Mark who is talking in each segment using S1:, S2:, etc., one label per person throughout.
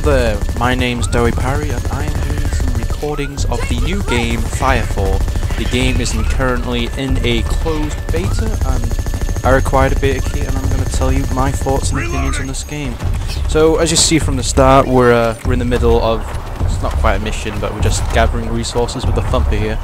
S1: there, my name's Doey Parry and I am doing some recordings of the new game Firefall. The game is currently in a closed beta and I required a beta key, and I'm going to tell you my thoughts and opinions on this game. So as you see from the start, we're in the middle of, it's not quite a mission, but we're just gathering resources with the thumper here.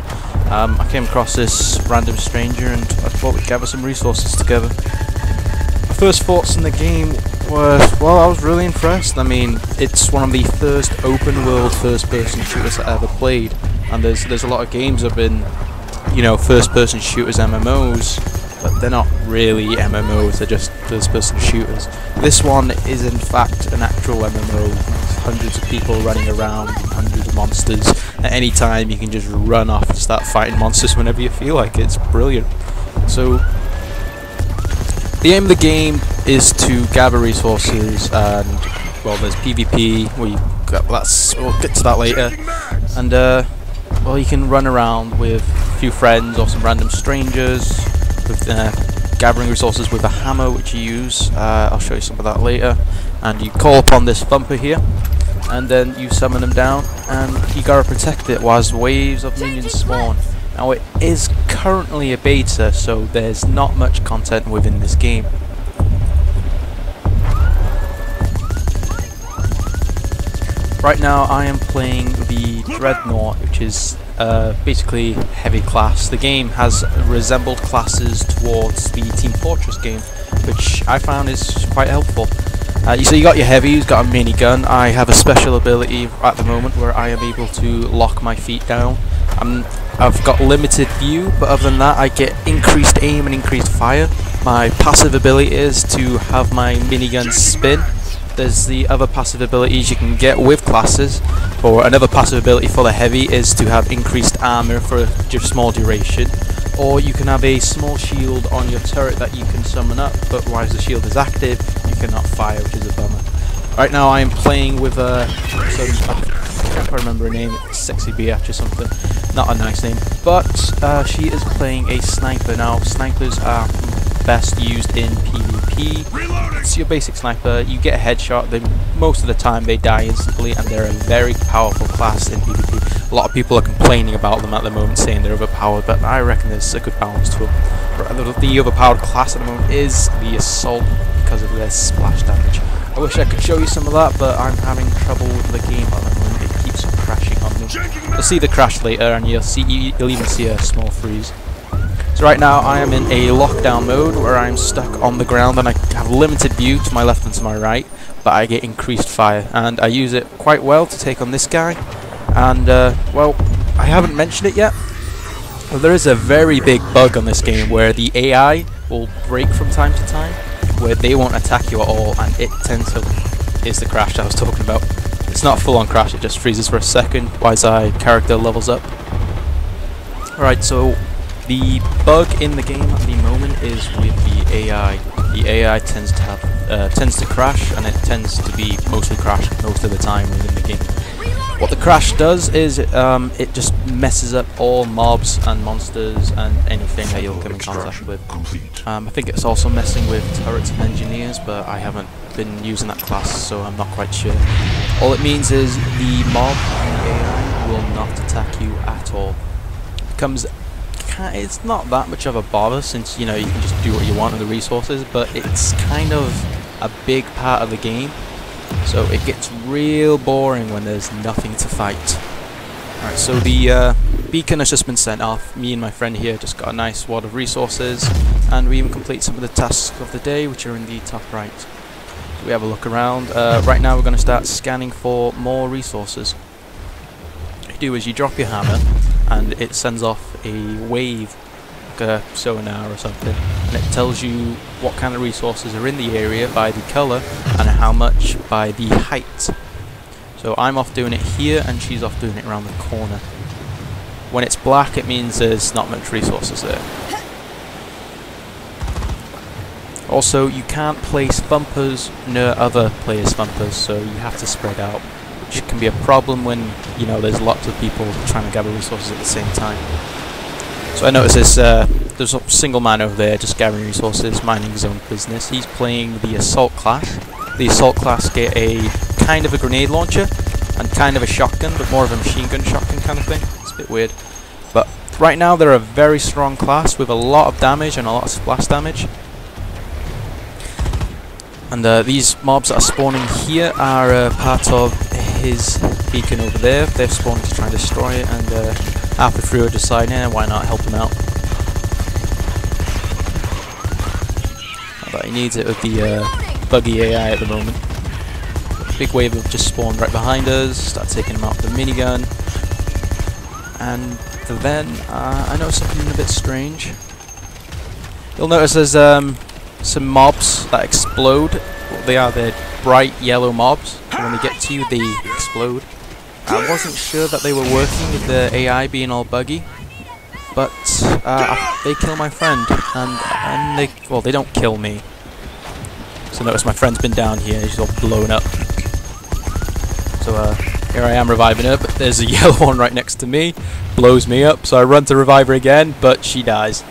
S1: I came across this random stranger and I thought we'd gather some resources together. My first thoughts in the game were, well, I was really impressed. I mean, it's one of the first open world first person shooters I ever played, and there's a lot of games that have been, you know, first person shooters MMOs, but they're not really MMOs, they're just first person shooters. This one is in fact an actual MMO, hundreds of people running around, hundreds of monsters. At any time you can just run off and start fighting monsters whenever you feel like it. It's brilliant. So the aim of the game is to gather resources, and well, there's PvP, we'll get to that later, and well, you can run around with a few friends or some random strangers, with gathering resources with a hammer which you use. I'll show you some of that later. And you call upon this thumper here, and then you summon them down, and you gotta protect it whilst waves of minions spawn. Now it is currently a beta, so there's not much content within this game. Right now I am playing the Dreadnought, which is basically heavy class. The game has resembled classes towards the Team Fortress game, which I found is quite helpful. So you got your heavy, who's got a minigun. I have a special ability at the moment where I am able to lock my feet down. I've got limited view, but other than that I get increased aim and increased fire. My passive ability is to have my minigun spin. There's the other passive abilities you can get with classes, or another passive ability for the heavy is to have increased armor for a small duration, or you can have a small shield on your turret that you can summon up, but whilst the shield is active you cannot fire, which is a bummer. Right now I am playing with I can't quite remember her name, it's Sexy Biatch or something, not a nice name, but she is playing a sniper. Now snipers are best used in PvP. It's your basic sniper, you get a headshot, most of the time they die instantly, and they're a very powerful class in PvP. A lot of people are complaining about them at the moment, saying they're overpowered, but I reckon there's a good balance to them. The overpowered class at the moment is the Assault, because of their splash damage. I wish I could show you some of that, but I'm having trouble with the game at the moment. It keeps crashing on me. You'll see the crash later, and you'll even see a small freeze. So right now I am in a lockdown mode where I'm stuck on the ground, and I have limited view to my left and to my right, but I get increased fire, and I use it quite well to take on this guy. And well, I haven't mentioned it yet, but there is a very big bug on this game where the AI will break from time to time, where they won't attack you at all, and it tends to, is the crash I was talking about. It's not a full on crash, it just freezes for a second whilst our character levels up. Alright, so the bug in the game at the moment is with the AI. The AI tends to crash, and it tends to be mostly crashed most of the time within the game. What the crash does is it just messes up all mobs and monsters and anything that you'll come in contact with. I think it's also messing with turrets and engineers, but I haven't been using that class, so I'm not quite sure. All it means is the mob and the AI will not attack you at all. It's not that much of a bother, since you know you can just do what you want with the resources, but it's kind of a big part of the game, so it gets real boring when there's nothing to fight. Alright, so the beacon has just been sent off. Me and my friend here just got a nice wad of resources, and we even complete some of the tasks of the day, which are in the top right. So we have a look around. Right now we're going to start scanning for more resources. What you do is you drop your hammer, and it sends off a wave, like a sonar or something, and it tells you what kind of resources are in the area by the colour, and how much by the height. So I'm off doing it here, and she's off doing it around the corner. When it's black, it means there's not much resources there. Also, you can't place thumpers near other players' thumpers, so you have to spread out, which can be a problem when, you know, there's lots of people trying to gather resources at the same time. So I notice there's a single man over there just gathering resources, minding his own business. He's playing the Assault class. the assault class get a kind of a grenade launcher and kind of a shotgun, but more of a machine gun shotgun kind of thing. It's a bit weird. But right now they're a very strong class with a lot of damage and a lot of splash damage. And these mobs that are spawning here are part of his beacon over there. They're spawning to try and destroy it, and halfway through I decided, why not help him out. But he needs it with the buggy AI at the moment. Big wave have just spawned right behind us, start taking him out with the minigun. And then I noticed something a bit strange. You'll notice there's some mobs that explode. They are the bright yellow mobs, and when they get to you they explode. I wasn't sure that they were working with the AI being all buggy, but they kill my friend, and they don't kill me. So notice my friend's been down here, he's all blown up. So here I am reviving her, but there's a yellow one right next to me, blows me up, so I run to revive her again, but she dies.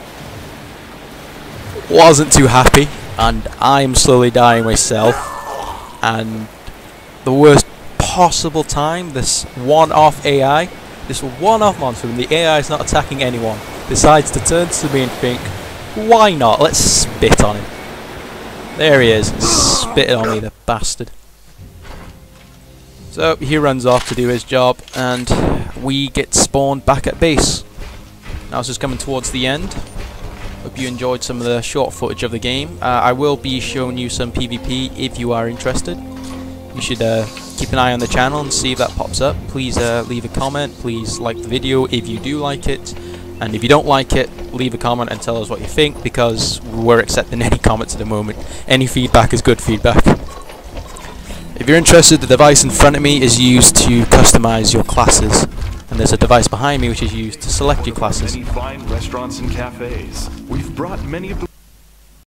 S1: Wasn't too happy, and I'm slowly dying myself, and the worst possible time, this one-off AI, this one-off monster, when the AI is not attacking anyone, decides to turn to me and think, why not, let's spit on him. There he is, spit on me, the bastard. So he runs off to do his job, and we get spawned back at base. Now this is coming towards the end. Hope you enjoyed some of the short footage of the game. I will be showing you some PvP if you are interested. You should keep an eye on the channel and see if that pops up. Please leave a comment, please like the video if you do like it, and if you don't like it, leave a comment and tell us what you think, because we're accepting any comments at the moment. Any feedback is good feedback. If you're interested, the device in front of me is used to customize your classes, and there's a device behind me which is used to select your classes.
S2: Many fine restaurants and cafes. We've brought many of the